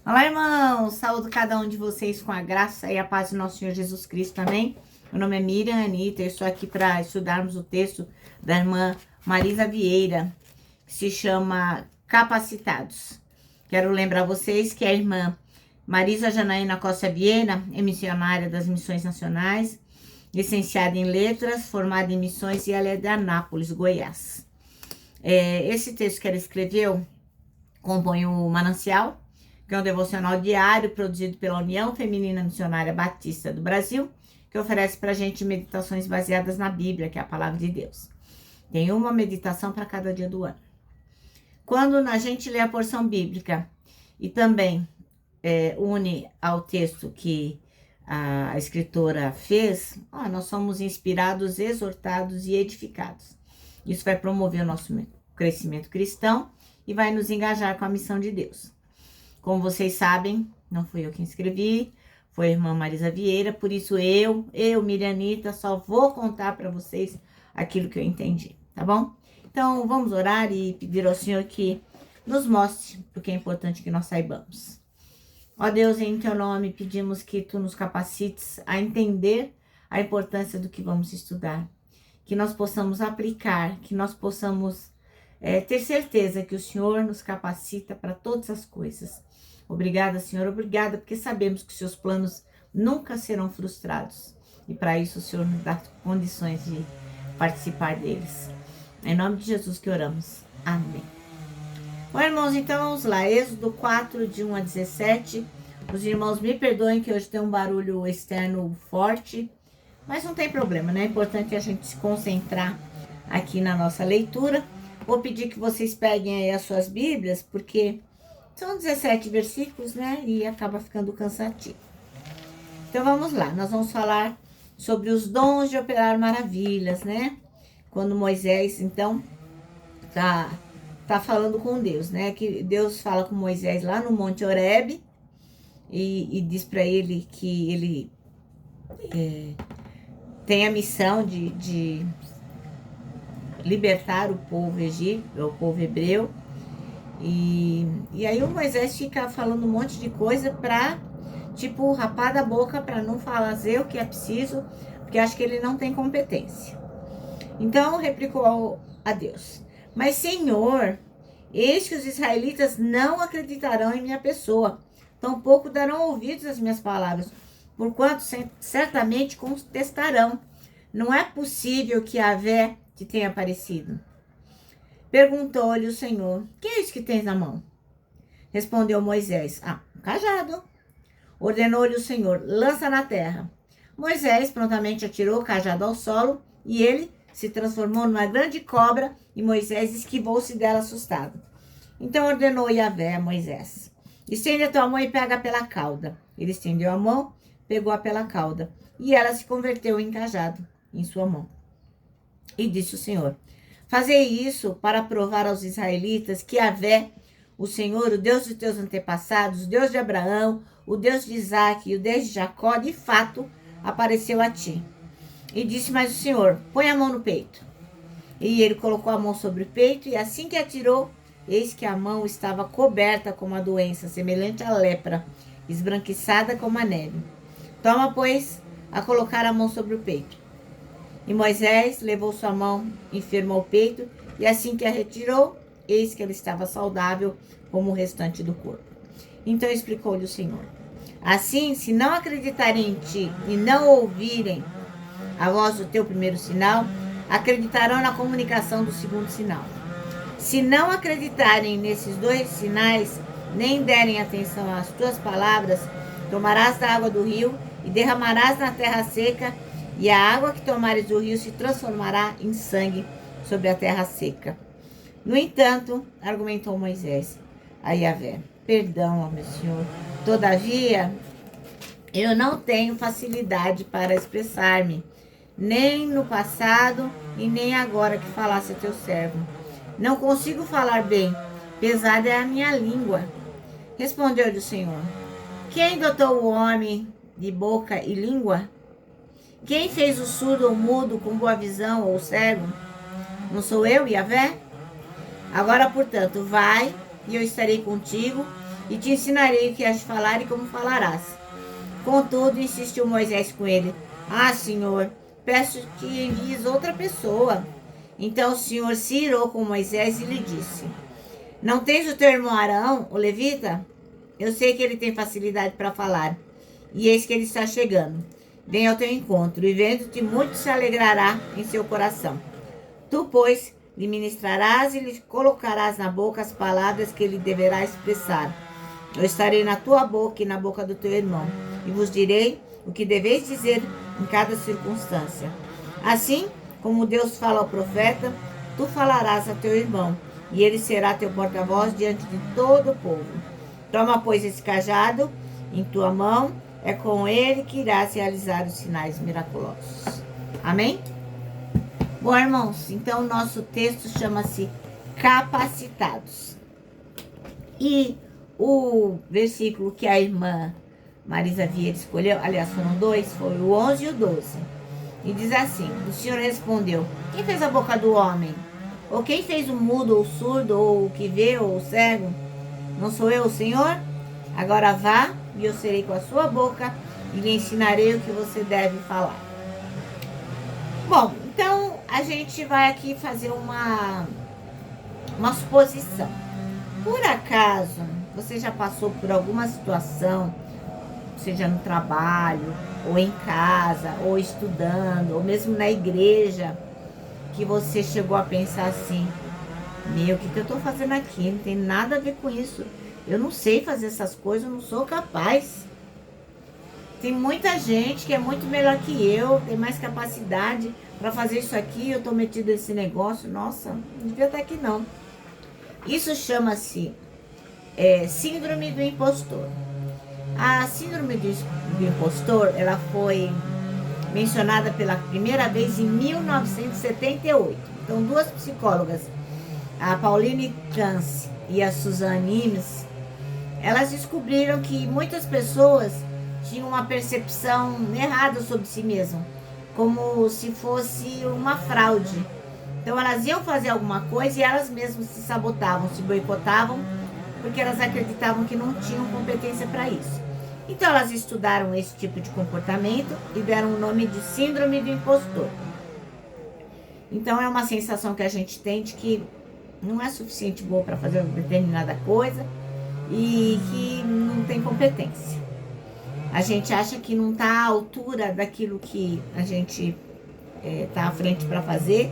Olá, irmãos! Saúdo cada um de vocês com a graça e a paz do nosso Senhor Jesus Cristo, amém? Meu nome é Miriam Anitta, eu estou aqui para estudarmos o texto da irmã Marisa Vieira, que se chama Capacitados. Quero lembrar vocês que a irmã Marisa Janaína Costa Vieira é missionária das Missões Nacionais, licenciada em Letras, formada em Missões e ela é de Anápolis, Goiás. Esse texto que ela escreveu compõe o Manancial, que é um devocional diário produzido pela União Feminina Missionária Batista do Brasil, que oferece para a gente meditações baseadas na Bíblia, que é a palavra de Deus. Tem uma meditação para cada dia do ano. Quando a gente lê a porção bíblica e também une ao texto que a escritora fez, nós somos inspirados, exortados e edificados. Isso vai promover o nosso crescimento cristão e vai nos engajar com a missão de Deus. Como vocês sabem, não fui eu quem escrevi, foi a irmã Marisa Vieira, por isso eu, Miriam Anitta, só vou contar para vocês aquilo que eu entendi, tá bom? Então, vamos orar e pedir ao Senhor que nos mostre o que é importante que nós saibamos. Ó Deus, em Teu nome, pedimos que Tu nos capacites a entender a importância do que vamos estudar, que nós possamos aplicar, que nós possamos ter certeza que o Senhor nos capacita para todas as coisas. Obrigada, Senhor, obrigada, porque sabemos que os seus planos nunca serão frustrados. E para isso o Senhor nos dá condições de participar deles. Em nome de Jesus que oramos. Amém. Bom, irmãos, então vamos lá. Êxodo 4, de 1 a 17. Os irmãos me perdoem que hoje tem um barulho externo forte, mas não tem problema, né? É importante a gente se concentrar aqui na nossa leitura. Vou pedir que vocês peguem aí as suas Bíblias, porque são 17 versículos, né? E acaba ficando cansativo. Então vamos lá, nós vamos falar sobre os dons de operar maravilhas, né? Quando Moisés, então, tá falando com Deus, né? Que Deus fala com Moisés lá no Monte Horebe e diz para ele que ele tem a missão de libertar o povo egípcio, o povo hebreu. E aí o Moisés fica falando um monte de coisa pra, tipo, rapar da boca pra não fazer o que é preciso, porque acha que ele não tem competência. Então replicou a Deus: mas Senhor, eis que os israelitas não acreditarão em minha pessoa, tampouco darão ouvidos às minhas palavras, porquanto certamente contestarão. Não é possível que Yahvé te tenha aparecido. Perguntou-lhe o Senhor: que é isso que tens na mão? Respondeu Moisés: um cajado. Ordenou-lhe o Senhor: lança na terra. Moisés prontamente atirou o cajado ao solo e ele se transformou numa grande cobra e Moisés esquivou-se dela assustado. Então ordenou Yahvé a Moisés: estende a tua mão e pega pela cauda. Ele estendeu a mão, pegou-a pela cauda e ela se converteu em cajado em sua mão. E disse o Senhor: fazei isso para provar aos israelitas que Yahvé, o Senhor, o Deus dos teus antepassados, o Deus de Abraão, o Deus de Isaque e o Deus de Jacó, de fato, apareceu a ti. E disse mais o Senhor: põe a mão no peito. E ele colocou a mão sobre o peito, e assim que atirou, eis que a mão estava coberta com uma doença, semelhante à lepra, esbranquiçada como a neve. Toma, pois, a colocar a mão sobre o peito. E Moisés levou sua mão, enfermou o peito, e assim que a retirou, eis que ela estava saudável como o restante do corpo. Então explicou-lhe o Senhor: assim, se não acreditarem em ti e não ouvirem a voz do teu primeiro sinal, acreditarão na comunicação do segundo sinal. Se não acreditarem nesses dois sinais, nem derem atenção às tuas palavras, tomarás da água do rio e derramarás na terra seca, e a água que tomares do rio se transformará em sangue sobre a terra seca. No entanto, argumentou Moisés a Yahvé: perdão, ó meu Senhor, todavia eu não tenho facilidade para expressar-me, nem no passado e nem agora que falasse a teu servo. Não consigo falar bem, pesada é a minha língua. Respondeu-lhe o Senhor: quem dotou o homem de boca e língua? Quem fez o surdo ou mudo com boa visão ou cego? Não sou eu, Yahvé? Agora, portanto, vai e eu estarei contigo, e te ensinarei o que has de falar e como falarás. Contudo, insistiu Moisés com ele: Ah, Senhor, peço que envies outra pessoa. Então o Senhor se irou com Moisés e lhe disse: Não tens o teu irmão Arão, o levita? Eu sei que ele tem facilidade para falar, e eis que ele está chegando. Vem ao teu encontro, e vendo-te muito se alegrará em seu coração. Tu, pois, lhe ministrarás e lhe colocarás na boca as palavras que ele deverá expressar. Eu estarei na tua boca e na boca do teu irmão, e vos direi o que deveis dizer em cada circunstância. Assim como Deus fala ao profeta, tu falarás a teu irmão, e ele será teu porta-voz diante de todo o povo. Toma, pois, esse cajado em tua mão, é com ele que irás realizar os sinais miraculosos. Amém? Bom, irmãos, então o nosso texto chama-se Capacitados. E o versículo que a irmã Marisa Vieira escolheu, aliás, foram dois, foi o 11 e o 12. E diz assim: o Senhor respondeu: Quem fez a boca do homem? Ou quem fez o mudo, ou o surdo, ou o que vê, ou o cego? Não sou eu, o Senhor? Agora vá, e eu serei com a sua boca, e lhe ensinarei o que você deve falar. Bom, então a gente vai aqui fazer uma suposição. Por acaso, você já passou por alguma situação, seja no trabalho, ou em casa, ou estudando, ou mesmo na igreja, que você chegou a pensar assim: meu, o que eu estou fazendo aqui? Não tem nada a ver com isso. Eu não sei fazer essas coisas, eu não sou capaz. Tem muita gente que é muito melhor que eu, tem mais capacidade para fazer isso aqui, eu estou metida nesse negócio. Nossa, não devia estar aqui não. Isso chama-se síndrome do impostor. A síndrome do impostor, ela foi mencionada pela primeira vez em 1978. Então, duas psicólogas, a Pauline Clance e a Suzanne Imes, elas descobriram que muitas pessoas tinham uma percepção errada sobre si mesmas, como se fosse uma fraude. Então elas iam fazer alguma coisa e elas mesmas se sabotavam, se boicotavam, porque elas acreditavam que não tinham competência para isso. Então elas estudaram esse tipo de comportamento e deram o nome de síndrome do impostor. Então é uma sensação que a gente tem de que não é suficiente boa para fazer uma determinada coisa e que não tem competência. A gente acha que não está à altura daquilo que a gente está à frente para fazer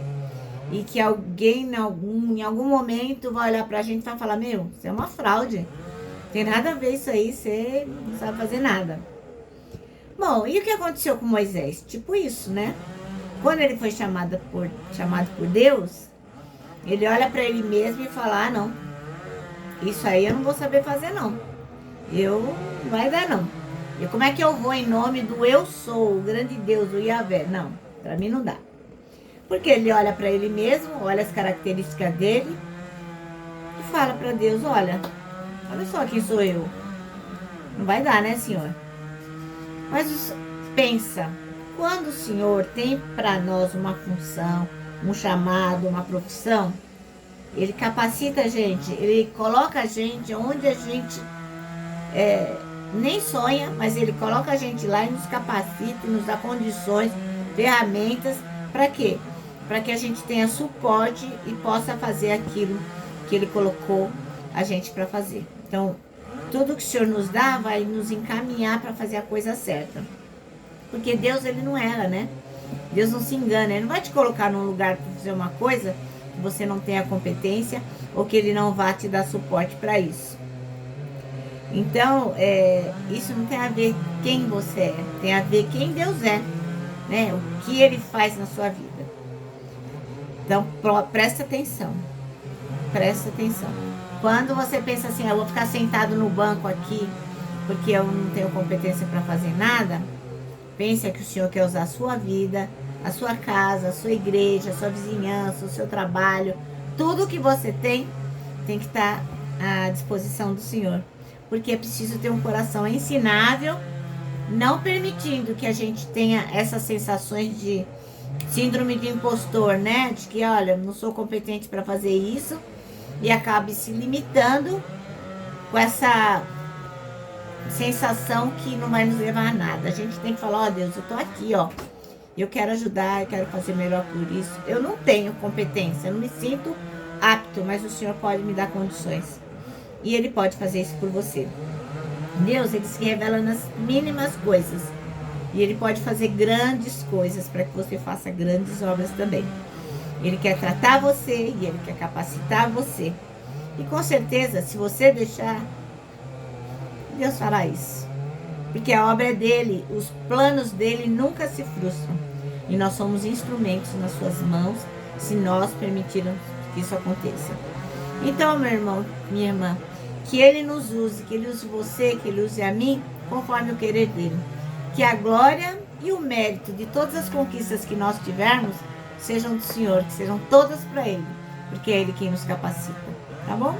e que alguém em algum momento vai olhar para a gente e vai falar: meu, você é uma fraude, tem nada a ver isso aí, você não sabe fazer nada. Bom, e o que aconteceu com Moisés? Tipo isso, né? Quando ele foi chamado por Deus, ele olha para ele mesmo e fala: ah, não, isso aí eu não vou saber fazer não, não vai dar não. E como é que eu vou em nome do eu sou, o grande Deus, o Yahvé? Não, para mim não dá. Porque ele olha para ele mesmo, olha as características dele e fala para Deus: olha só quem sou eu. Não vai dar, né, Senhor? Mas pensa, quando o Senhor tem para nós uma função, um chamado, uma profissão, ele capacita a gente, ele coloca a gente onde a gente nem sonha, mas ele coloca a gente lá e nos capacita, e nos dá condições, ferramentas, para quê? Para que a gente tenha suporte e possa fazer aquilo que ele colocou a gente para fazer. Então, tudo que o Senhor nos dá vai nos encaminhar para fazer a coisa certa. Porque Deus, ele não erra, né? Deus não se engana, ele não vai te colocar num lugar para fazer uma coisa que você não tenha competência ou que ele não vá te dar suporte para isso. Então, isso não tem a ver quem você é, tem a ver quem Deus é, né? O que ele faz na sua vida. Então, presta atenção. Presta atenção. Quando você pensa assim: eu vou ficar sentado no banco aqui porque eu não tenho competência para fazer nada, pense que o Senhor quer usar a sua vida, a sua casa, a sua igreja, a sua vizinhança, o seu trabalho. Tudo que você tem que estar à disposição do Senhor. Porque é preciso ter um coração ensinável, não permitindo que a gente tenha essas sensações de síndrome de impostor, né? De que, olha, não sou competente para fazer isso, e acabe se limitando com essa sensação que não vai nos levar a nada. A gente tem que falar, ó Deus, eu tô aqui, ó. Eu quero ajudar, eu quero fazer melhor por isso. Eu não tenho competência, eu não me sinto apto, mas o Senhor pode me dar condições. E Ele pode fazer isso por você. Deus, Ele se revela nas mínimas coisas. E Ele pode fazer grandes coisas para que você faça grandes obras também. Ele quer tratar você e Ele quer capacitar você. E com certeza, se você deixar, Deus fará isso. Porque a obra é dele, os planos dele nunca se frustram. E nós somos instrumentos nas suas mãos, se nós permitirmos que isso aconteça. Então, meu irmão, minha irmã, que ele nos use, que ele use você, que ele use a mim, conforme o querer dele. Que a glória e o mérito de todas as conquistas que nós tivermos sejam do Senhor, que sejam todas para ele, porque é ele quem nos capacita, tá bom?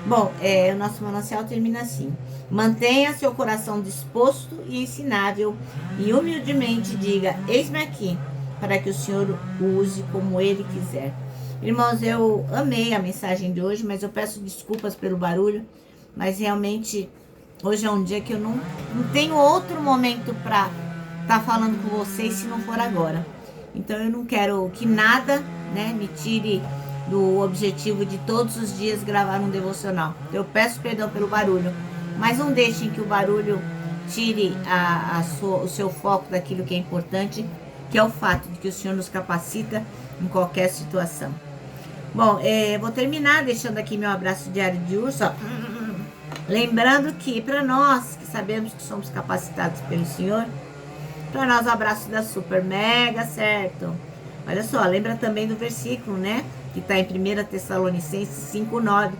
Bom, o nosso manancial termina assim. Mantenha seu coração disposto e ensinável e humildemente diga, eis-me aqui, para que o Senhor o use como Ele quiser. Irmãos, eu amei a mensagem de hoje, mas eu peço desculpas pelo barulho, mas realmente hoje é um dia que eu não tenho outro momento para estar falando com vocês se não for agora. Então eu não quero que nada, né, me tire do objetivo de todos os dias gravar um devocional. Eu peço perdão pelo barulho, mas não deixem que o barulho tire o seu foco daquilo que é importante, que é o fato de que o Senhor nos capacita em qualquer situação. Bom, vou terminar deixando aqui meu abraço diário de urso, ó. Lembrando que para nós que sabemos que somos capacitados pelo Senhor, para nós o abraço dá super mega certo. Olha só, lembra também do versículo, né? Que está em 1 Tessalonicenses 5,9,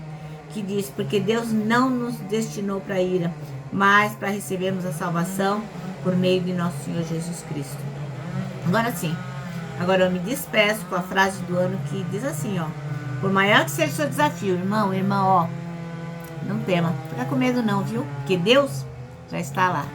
que diz, porque Deus não nos destinou para a ira, mas para recebermos a salvação por meio de nosso Senhor Jesus Cristo. Agora sim, agora eu me despeço com a frase do ano que diz assim, ó. Por maior que seja o seu desafio, irmão, irmã, ó, não tema, fica com medo não, viu? Porque Deus já está lá.